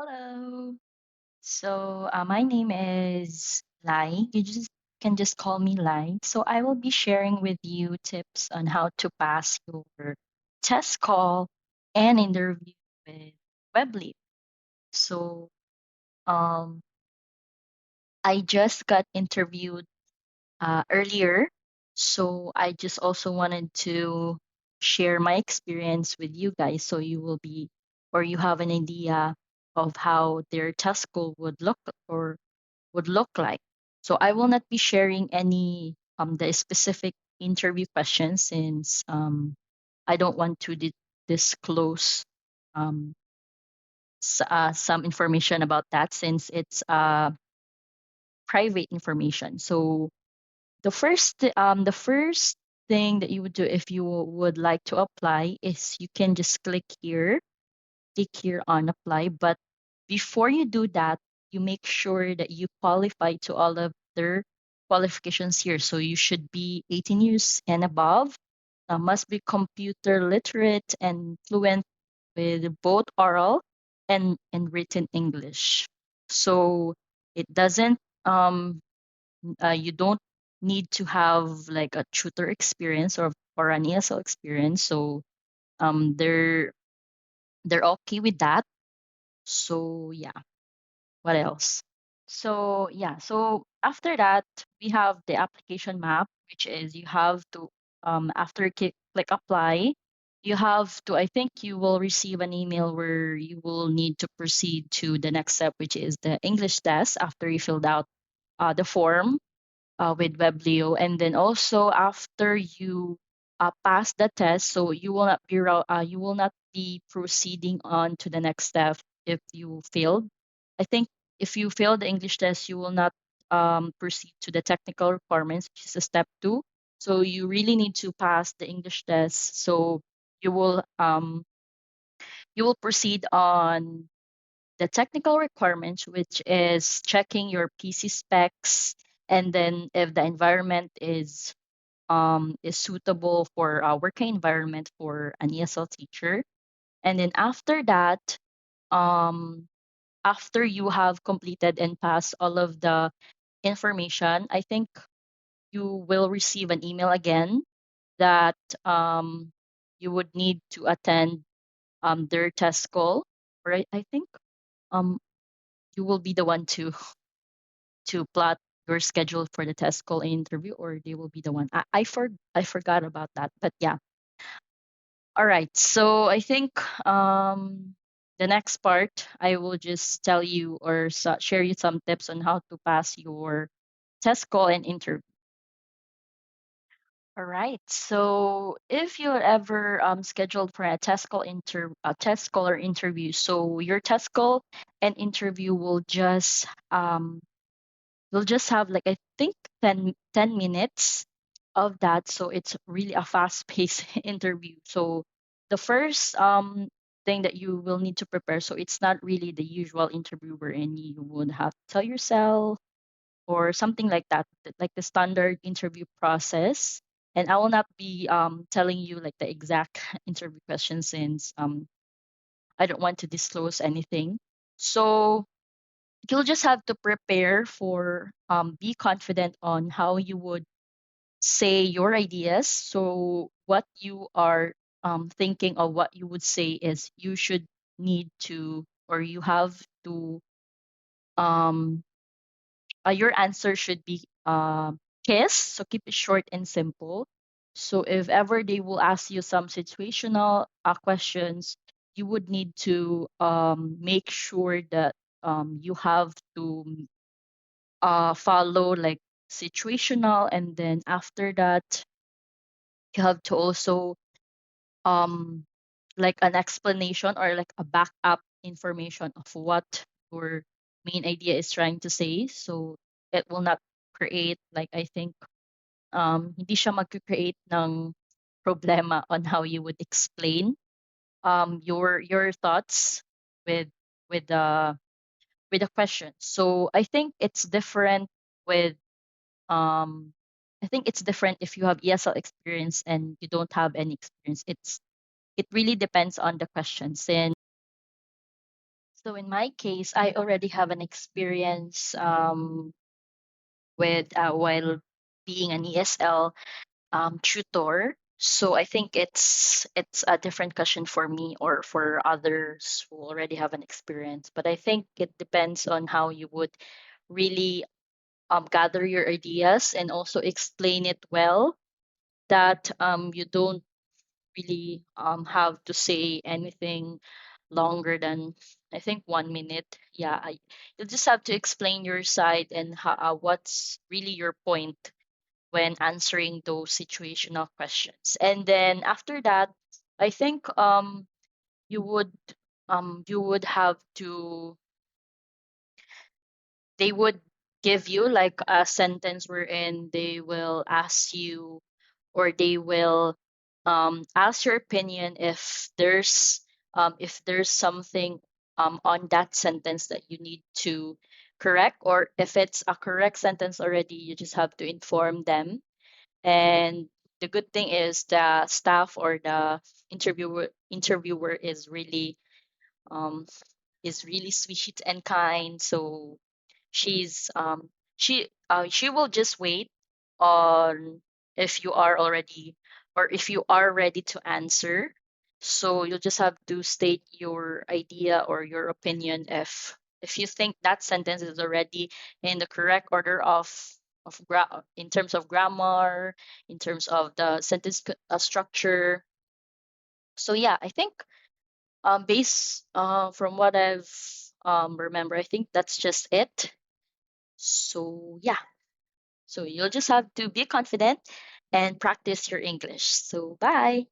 Hello. My name is Lai. You just can just call me Lai. So, I will be sharing with you tips on how to pass your test call and interview with Weblio. So, um, I just got interviewed earlier. So, I just also wanted to share my experience with you guys so you will be or you have an idea of how their test call would look like. So I will not be sharing any the specific interview questions since I don't want to disclose um, some information about that since it's private information. So the first thing that you would do if you would like to apply is you can just click here on apply. But before you do that, you make sure that you qualify to all of their qualifications here. So you should be 18 years and above, must be computer literate and fluent with both oral and written English. So it doesn't you don't need to have like a tutor experience or an ESL experience. So they're okay with that. So yeah, what else? So after that, we have the application map, which is you have to after click apply, you have to I think you will receive an email where you will need to proceed to the next step, which is the English test after you filled out the form with Weblio. And then also after you pass the test, so you will not be proceeding on to the next step if you failed. I think if you fail the English test, you will not proceed to the technical requirements, which is a step two. So you really need to pass the English test. So you will um, you will proceed on the technical requirements, which is checking your PC specs, and then if the environment is suitable for a working environment for an ESL teacher. And then after that, um, after you have completed and passed all of the information, I think you will receive an email again that um, you would need to attend their test call. Right? I think um, you will be the one to plot your schedule for the test call and interview, or they will be the one. I forgot about that, but yeah. All right. So I think the next part I will just tell you or share you some tips on how to pass your test call and interview. All right. So if you're ever scheduled for a test call or interview, so your test call and interview will just we'll just have like I think 10 minutes of that. So it's really a fast-paced interview. So the first thing that you will need to prepare, so it's not really the usual interview wherein you would have to tell yourself or something like that, like the standard interview process. And I will not be telling you like the exact interview questions since I don't want to disclose anything. So you'll just have to prepare for be confident on how you would say your ideas. So what you are thinking of what you would say is you should need to or you have to um your answer should be kiss. So keep it short and simple. So if ever they will ask you some situational questions, you would need to make sure that you have to follow like situational, and then after that you have to also um like an explanation or like a backup information of what your main idea is trying to say, so it will not create like I think hindi siya mag-create ng problema on how you would explain your thoughts with with the with the question. So I think it's different with um I think it's different if you have ESL experience and you don't have any experience. It really depends on the question. So in my case, I already have an experience with while being an ESL tutor. So I think it's a different question for me or for others who already have an experience. But I think it depends on how you would really gather your ideas and also explain it well. That you don't really have to say anything longer than I think 1 minute. Yeah, you'll just have to explain your side and what's really your point when answering those situational questions. And then after that, I think you would you would have to they would give you like a sentence wherein they will ask you or they will ask your opinion if there's something on that sentence that you need to correct, or if it's a correct sentence already, you just have to inform them. And the good thing is the staff or the interviewer um is really sweet and kind. So she's she will just wait on if you are already or if you are ready to answer. So you'll just have to state your idea or your opinion if you think that sentence is already in the correct order in terms of grammar, in terms of the sentence structure. So yeah, I think based from what I've remember, I think that's just it. So yeah, so you'll just have to be confident and practice your English. So bye.